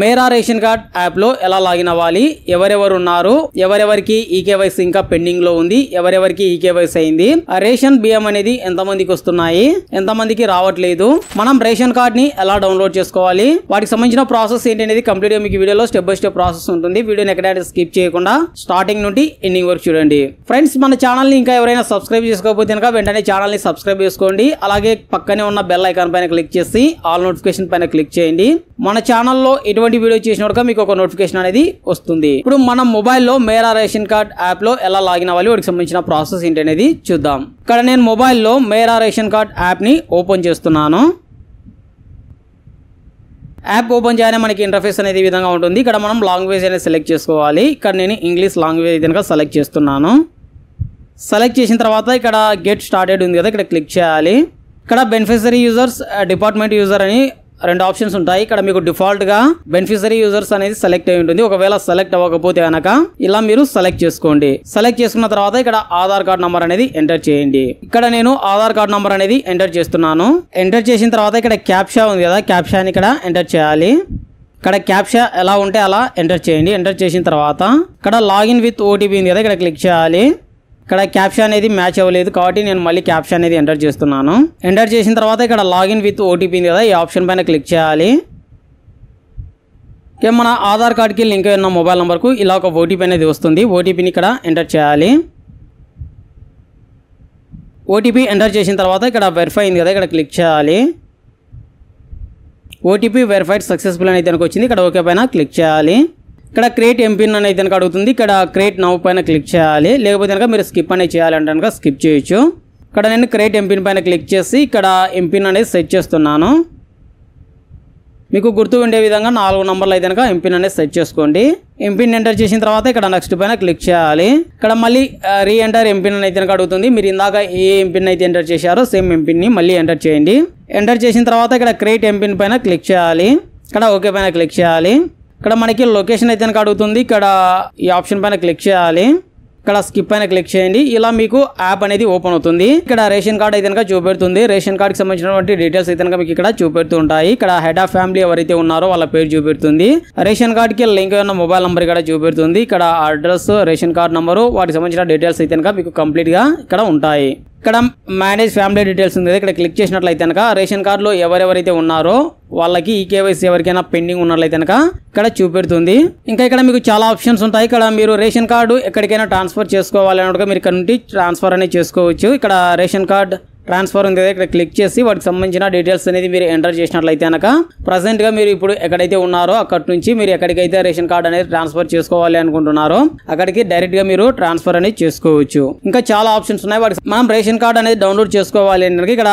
మేరా ration card app లో ఎలా login అవ్వాలి, ఎవరెవరు ఉన్నారు, ఎవరెవరికి ఈకేవైసీ ఇంకా పెండింగ్ లో ఉంది, ఎవరెవరికి ఈకేవైసీ అయింది, ఆ రేషన్ బియ్యం అనేది ఎంతమందికి వస్తున్నాయి, ఎంతమందికి రావట్లేదు, మనం రేషన్ కార్డ్ ని ఎలా డౌన్లోడ్ చేసుకోవాలి, వాటికి సంబంధించిన ప్రాసెస్ ఏంటి అనేది కంప్లీట్ గా మీకు వీడియోలో స్టెప్ బై స్టెప్ ప్రాసెస్ ఉంటుంది. వీడియోని ఎక్కడైనా స్కిప్ చేయకుండా స్టార్టింగ్ నుండి ఎండింగ్ వరకు చూడండి. ఫ్రెండ్స్, మన ఛానల్ ని ఇంకా ఎవరైనా సబ్స్క్రైబ్ చేసుకోకపోతే కనుక వెంటనే ఛానల్ ని సబ్స్క్రైబ్ చేసుకోండి. అలాగే పక్కనే ఉన్న బెల్ ఐకాన్ పైన క్లిక్ చేసి ఆల్ నోటిఫికేషన్ పైన క్లిక్ చేయండి. మన ఛానల్లో ఎటువంటి వీడియో చేసినప్పుడు మీకు ఒక నోటిఫికేషన్ అనేది వస్తుంది. ఇప్పుడు మనం మొబైల్లో మేరా రేషన్ కార్డ్ యాప్ లో ఎలా లాగిన్ అవ్వాలి, వాటికి సంబంధించిన ప్రాసెస్ ఏంటి అనేది చూద్దాం. ఇక్కడ నేను మొబైల్లో మేరా రేషన్ కార్డ్ యాప్ ని ఓపెన్ చేస్తున్నాను. యాప్ ఓపెన్ చేయగానే మనకి ఇంటర్ఫేస్ అనేది ఈ విధంగా ఉంటుంది. ఇక్కడ మనం లాంగ్వేజ్ అనేది సెలెక్ట్ చేసుకోవాలి. ఇక్కడ నేను ఇంగ్లీష్ లాంగ్వేజ్ కనుక సెలెక్ట్ చేస్తున్నాను. సెలెక్ట్ చేసిన తర్వాత ఇక్కడ గెట్ స్టార్టెడ్ ఉంది కదా, ఇక్కడ క్లిక్ చేయాలి. ఇక్కడ బెనిఫిషరీ యూజర్స్, డిపార్ట్మెంట్ యూజర్ అని రెండు ఆప్షన్స్ ఉంటాయి. ఇక్కడ మీకు డిఫాల్ట్ గా బెనిఫిషరీ యూజర్స్ అనేది సెలెక్ట్ అయి ఉంటుంది. ఒకవేళ సెలెక్ట్ అవ్వకపోతే కనుక ఇలా మీరు సెలెక్ట్ చేసుకోండి. సెలెక్ట్ చేసుకున్న తర్వాత ఇక్కడ ఆధార్ కార్డ్ నంబర్ అనేది ఎంటర్ చేయండి. ఇక్కడ నేను ఆధార్ కార్డ్ నంబర్ అనేది ఎంటర్ చేస్తున్నాను. ఎంటర్ చేసిన తర్వాత ఇక్కడ క్యాప్షా ఉంది కదా, క్యాప్షాని ఇక్కడ ఎంటర్ చేయాలి. ఇక్కడ క్యాప్షా ఎలా ఉంటే అలా ఎంటర్ చేయండి. ఎంటర్ చేసిన తర్వాత ఇక్కడ లాగిన్ విత్ ఓటీపీ ఉంది కదా, ఇక్కడ క్లిక్ చేయాలి. ఇక్కడ క్యాప్షా అనేది మ్యాచ్ అవ్వలేదు కాబట్టి నేను మళ్ళీ క్యాప్షా అనేది ఎంటర్ చేస్తున్నాను. ఎంటర్ చేసిన తర్వాత ఇక్కడ లాగిన్ విత్ ఓటీపీ ఉంది కదా, ఈ ఆప్షన్ పైన క్లిక్ చేయాలి. మన ఆధార్ కార్డ్కి లింక్ అయిన మొబైల్ నెంబర్కు ఇలా ఒక ఓటీపీ అనేది వస్తుంది. ఓటీపీని ఇక్కడ ఎంటర్ చేయాలి. ఓటీపీ ఎంటర్ చేసిన తర్వాత ఇక్కడ వెరిఫై అయింది కదా, ఇక్కడ క్లిక్ చేయాలి. ఓటీపీ వెరిఫైడ్ సక్సెస్ఫుల్ అనేది కనుక వచ్చింది. ఇక్కడ ఓకే పైన క్లిక్ చేయాలి. ఇక్కడ క్రియేట్ ఎంపిన్ అనేది కనుక అడుగుతుంది. ఇక్కడ క్రియేట్ నౌ పైన క్లిక్ చేయాలి. లేకపోతే కనుక మీరు స్కిప్ అనేది చేయాలంటే కనుక స్కిప్ చేయొచ్చు. ఇక్కడ నేను క్రియేట్ ఎంపిన్ పైన క్లిక్ చేసి ఇక్కడ ఎంపిన్ అనేది సెట్ చేస్తున్నాను. మీకు గుర్తు ఉండే విధంగా 4 నంబర్లు అయితే కనుక ఎంపిన్ అనేది సెట్ చేసుకోండి. ఎంపిన్ ఎంటర్ చేసిన తర్వాత ఇక్కడ నెక్స్ట్ పైన క్లిక్ చేయాలి. ఇక్కడ మళ్ళీ రీ ఎంటర్ ఎంపిన్ అయితే కనుక అడుగుతుంది. మీరు ఇందాక ఏ ఎంపిన్ అయితే ఎంటర్ చేశారో సేమ్ ఎంపిన్ ని మళ్ళీ ఎంటర్ చేయండి. ఎంటర్ చేసిన తర్వాత ఇక్కడ క్రియేట్ ఎంపిన్ పైన క్లిక్ చేయాలి. ఇక్కడ ఓకే పైన క్లిక్ చేయాలి. ఇక్కడ మనకి లొకేషన్ అయితే కనుక అడుగుతుంది. ఇక్కడ ఈ ఆప్షన్ పైన క్లిక్ చేయాలి. ఇక్కడ స్కిప్ పైన క్లిక్ చేయండి. ఇలా మీకు యాప్ అనేది ఓపెన్ అవుతుంది. ఇక్కడ రేషన్ కార్డ్ అయితే కనుక చూపెడుతుంది. రేషన్ కార్డ్కి సంబంధించినటువంటి డీటెయిల్స్ అయితే కనుక మీకు ఇక్కడ చూపెడుతూ ఉంటాయి. ఇక్కడ హెడ్ ఆఫ్ ఫ్యామిలీ ఎవరైతే ఉన్నారో వాళ్ళ పేరు చూపెడుతుంది. రేషన్ కార్డ్కి లింక్ అయిన మొబైల్ నెంబర్ ఇక్కడ చూపెడుతుంది. ఇక్కడ అడ్రస్, రేషన్ కార్డ్ నెంబరు, వాటికి సంబంధించిన డీటెయిల్స్ అయితే కనుక మీకు కంప్లీట్ గా ఇక్కడ ఉంటాయి. ఇక్కడ మేనేజ్ ఫ్యామిలీ డీటెయిల్స్ ఉంది. ఇక్కడ క్లిక్ చేసినట్లయితే కనుక రేషన్ కార్డులో ఎవరెవరైతే ఉన్నారో వాళ్ళకి ఈ కేవైసీ ఎవరికైనా పెండింగ్ ఉన్నట్లయితే కనుక ఇక్కడ చూపెడుతుంది. ఇంకా ఇక్కడ మీకు చాలా ఆప్షన్స్ ఉంటాయి. ఇక్కడ మీరు రేషన్ కార్డు ఎక్కడికైనా ట్రాన్స్ఫర్ చేసుకోవాలి అన్నట్టుగా మీరు ఇక్కడ నుండి ట్రాన్స్ఫర్ అనేది చేసుకోవచ్చు. ఇక్కడ రేషన్ కార్డ్ ట్రాన్స్ఫర్ ఉంది కదా, ఇక్కడ క్లిక్ చేసి వాటికి సంబంధించిన డీటెయిల్స్ అనేది మీరు ఎంటర్ చేసినట్లయితే కనుక ప్రజెంట్ గా మీరు ఇప్పుడు ఎక్కడైతే ఉన్నారో అక్కడి నుంచి మీరు ఎక్కడికైతే రేషన్ కార్డ్ అనేది ట్రాన్స్ఫర్ చేసుకోవాలి అనుకుంటున్నారో అక్కడికి డైరెక్ట్ గా మీరు ట్రాన్స్ఫర్ అనేది చేసుకోవచ్చు. ఇంకా చాలా ఆప్షన్స్ ఉన్నాయి. వాటికి మనం రేషన్ కార్డ్ అనేది డౌన్లోడ్ చేసుకోవాలి అంటే ఇక్కడ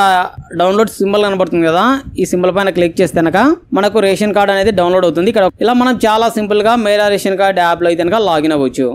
డౌన్లోడ్ సింబల్ కనబడుతుంది కదా, ఈ సింబల్ పైన క్లిక్ చేస్తే కనుక మనకు రేషన్ కార్డ్ అనేది డౌన్లోడ్ అవుతుంది. ఇక్కడ ఇలా మనం చాలా సింపుల్ గా మేరా రేషన్ కార్డ్ యాప్ లో అయితే కనుక లాగిన్ అవ్వచ్చు.